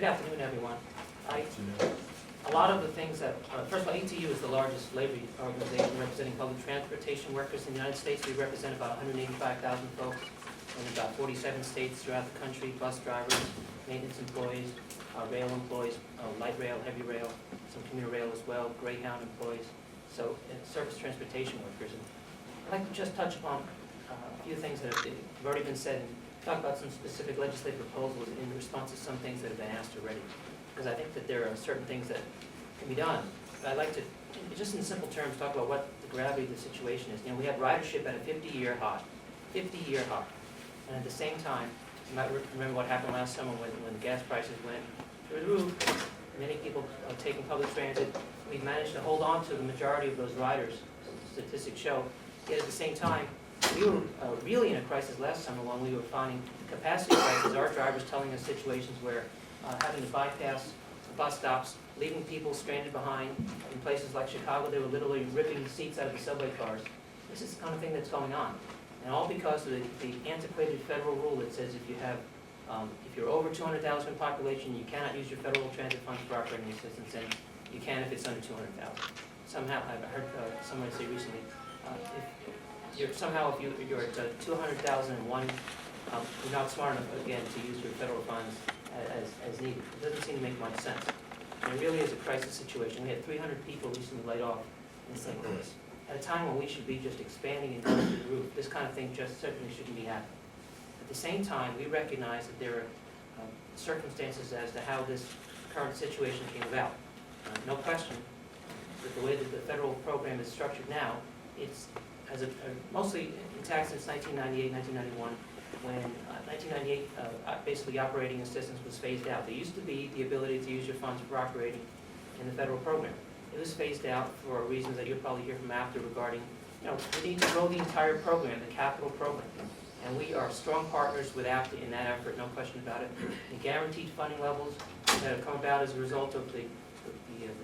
Good afternoon, everyone. A lot of the things that, first of all, ATU is the largest labor organization representing public transportation workers in the United States. We represent about 185,000 folks in about 47 states throughout the country, bus drivers, maintenance employees, rail employees, light rail, heavy rail, some commuter rail as well, Greyhound employees, so surface transportation workers. And I'd like to just touch upon a few things that have already been said and talk about some specific legislative proposals in response to some things that have been asked already. Because I think that there are certain things that can be done. But I'd like to, just in simple terms, talk about what the gravity of the situation is. You know, we have ridership at a 50-year high. 50-year high. And at the same time, you might remember what happened last summer when gas prices went through the roof. Many people are taking public transit. We've managed to hold on to the majority of those riders, statistics show. Yet at the same time, we were really in a crisis last summer when we were finding capacity crises. Our drivers telling us situations where having to bypass bus stops, leaving people stranded behind. In places like Chicago, they were literally ripping the seats out of the subway cars. This is the kind of thing that's going on. And all because of the antiquated federal rule that says if you have, if you're over 200,000 in population, you cannot use your federal transit funds for operating assistance, and you can if it's under 200,000. Somehow, I've heard someone say recently, if you're at 200,001, you're not smart enough, again, to use your federal funds as needed. It doesn't seem to make much sense. And it really is a crisis situation. We had 300 people recently laid off in St. Louis. At a time when we should be just expanding and going through the roof, this kind of thing just certainly shouldn't be happening. At the same time, we recognize that there are circumstances as to how this current situation came about. No question that the way that the federal program is structured now, it's mostly intact since 1998, 1991, when 1998 basically operating assistance was phased out. There used to be the ability to use your funds for operating in the federal program. It was phased out for reasons that you'll probably hear from after regarding, you know, we need to grow the entire program, the capital program. And we are strong partners with AFTA in that effort, no question about it. The guaranteed funding levels that have come about as a result of the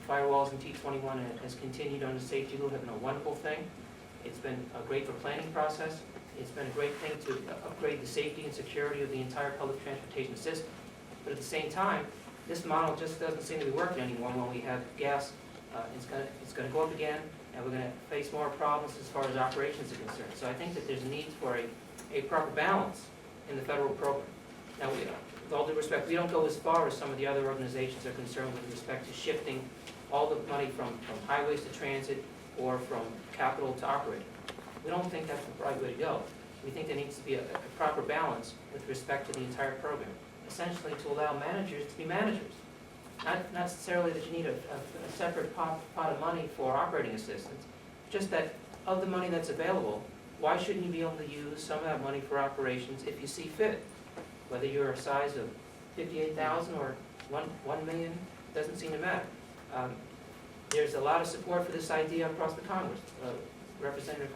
firewalls in T21 has continued under safety rule have been a wonderful thing. It's been great for planning process. It's been a great thing to upgrade the safety and security of the entire public transportation system. But at the same time, this model just doesn't seem to be working anymore when we have gas. It's going to go up again, and we're going to face more problems as far as operations are concerned. So I think that there's a need for a proper balance in the federal program. Now, with all due respect, we don't go as far as some of the other organizations are concerned with respect to shifting all the money from highways to transit or from capital to operating. We don't think that's the right way to go. We think there needs to be a proper balance with respect to the entire program, essentially to allow managers to be managers. Not necessarily that you need a separate pot of money for operating assistance, just that of the money that's available, why shouldn't you be able to use some of that money for operations if you see fit? Whether you're a size of 58,000 or 1 million, doesn't seem to matter. There's a lot of support for this idea across the Congress. Representative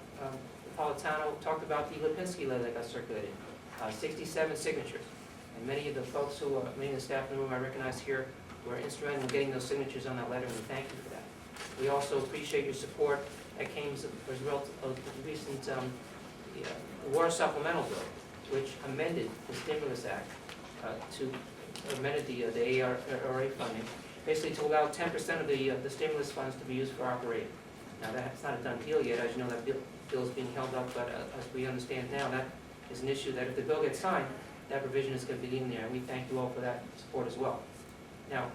Napolitano talked about the Lipinski letter that got circulated, 67 signatures. And many of the folks many of the staff in the room I recognize here were instrumental in getting those signatures on that letter, and we thank you for that. We also appreciate your support that came as a result of the recent War Supplemental Bill, which amended the Stimulus Act amended the ARA funding, basically to allow 10% of the stimulus funds to be used for operating. Now that's not a done deal yet, as you know that bill is being held up, but as we understand now, that is an issue that if the bill gets signed, that provision is going to be in there, and we thank you all for that support as well. Now,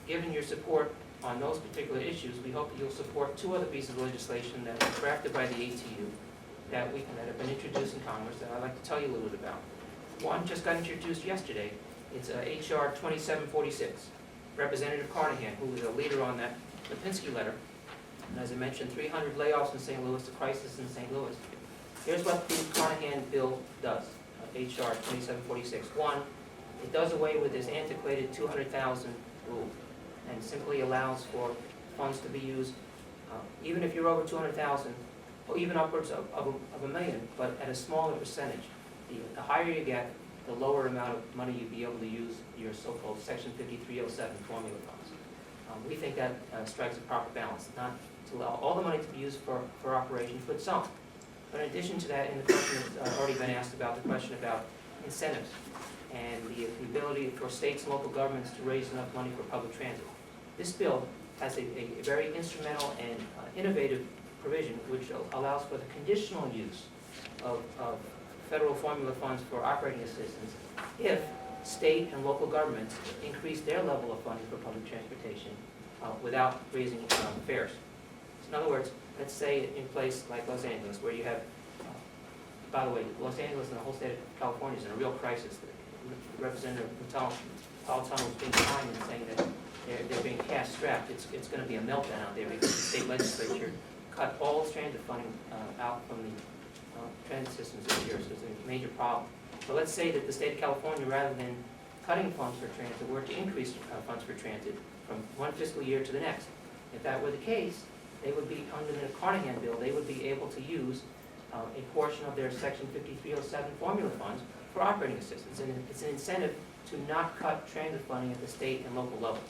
given your support on those particular issues, we hope that you'll support two other pieces of legislation that were drafted by the ATU that have been introduced in Congress that I'd like to tell you a little bit about. One just got introduced yesterday. It's H.R. 2746. Representative Carnahan, who was a leader on that Lipinski letter, and as I mentioned, 300 layoffs in St. Louis, the crisis in St. Louis. Here's what the Carnahan bill does, H.R. 2746. One, it does away with this antiquated 200,000 rule and simply allows for funds to be used, even if you're over 200,000, or even upwards of a million, but at a smaller percentage. The higher you get, the lower amount of money you'd be able to use your so-called Section 5307 formula funds. We think that strikes a proper balance, not to allow all the money to be used for operations, but some. But in addition to that, in the question that's already been asked about, the question about incentives and the ability for states and local governments to raise enough money for public transit. This bill has a very instrumental and innovative provision which allows for the conditional use of federal formula funds for operating assistance if state and local governments increase their level of funding for public transportation without raising fares. So in other words, let's say in a place like Los Angeles where you have, by the way, Los Angeles and the whole state of California is in a real crisis. Representative Paul was being kind and saying that they're being cash-strapped. It's going to be a meltdown out there because the state legislature cut all transit funding out from the transit systems this year, so it's a major problem. But let's say that the state of California, rather than cutting funds for transit, were to increase funds for transit from one fiscal year to the next. If that were the case, they would be, under the Carnahan bill, they would be able to use a portion of their Section 5307 formula funds for operating assistance. And it's an incentive to not cut transit funding at the state and local level.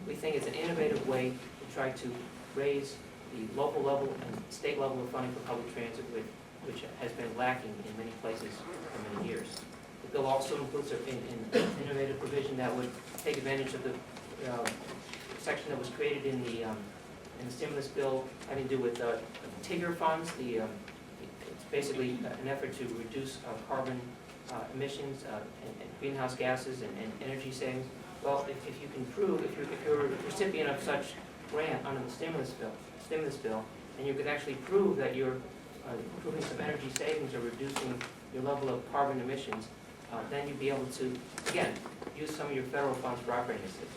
We think it's an innovative way to try to raise the local level and state level of funding for public transit, which has been lacking in many places for many years. The bill also includes an innovative provision that would take advantage of the section that was created in the stimulus bill having to do with TIGR funds. It's basically an effort to reduce carbon emissions and greenhouse gases and energy savings. Well, if you can prove, if you're a recipient of such grant under the stimulus bill, and you can actually prove that you're improving some energy savings or reducing your level of carbon emissions, then you'd be able to, again, use some of your federal funds for operating assistance.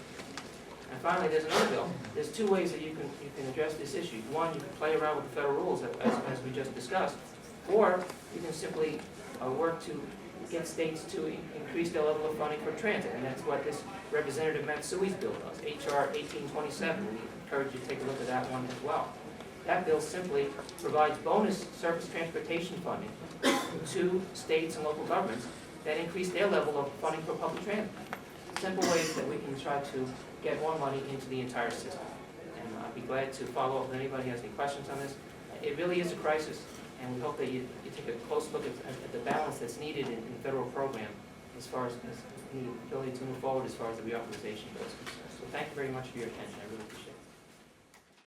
And finally, there's another bill. There's two ways that you can address this issue. One, you can play around with the federal rules, as we just discussed, or you can simply work to get states to increase their level of funding for transit, and that's what this Representative Matsui's bill does, H.R. 1827. We encourage you to take a look at that one as well. That bill simply provides bonus surface transportation funding to states and local governments that increase their level of funding for public transit. Simple ways that we can try to get more money into the entire system. And I'd be glad to follow up if anybody has any questions on this. It really is a crisis, and we hope that you take a close look at the balance that's needed in the federal program as far as the ability to move forward as far as the reauthorization goes. So thank you very much for your attention. I really appreciate it.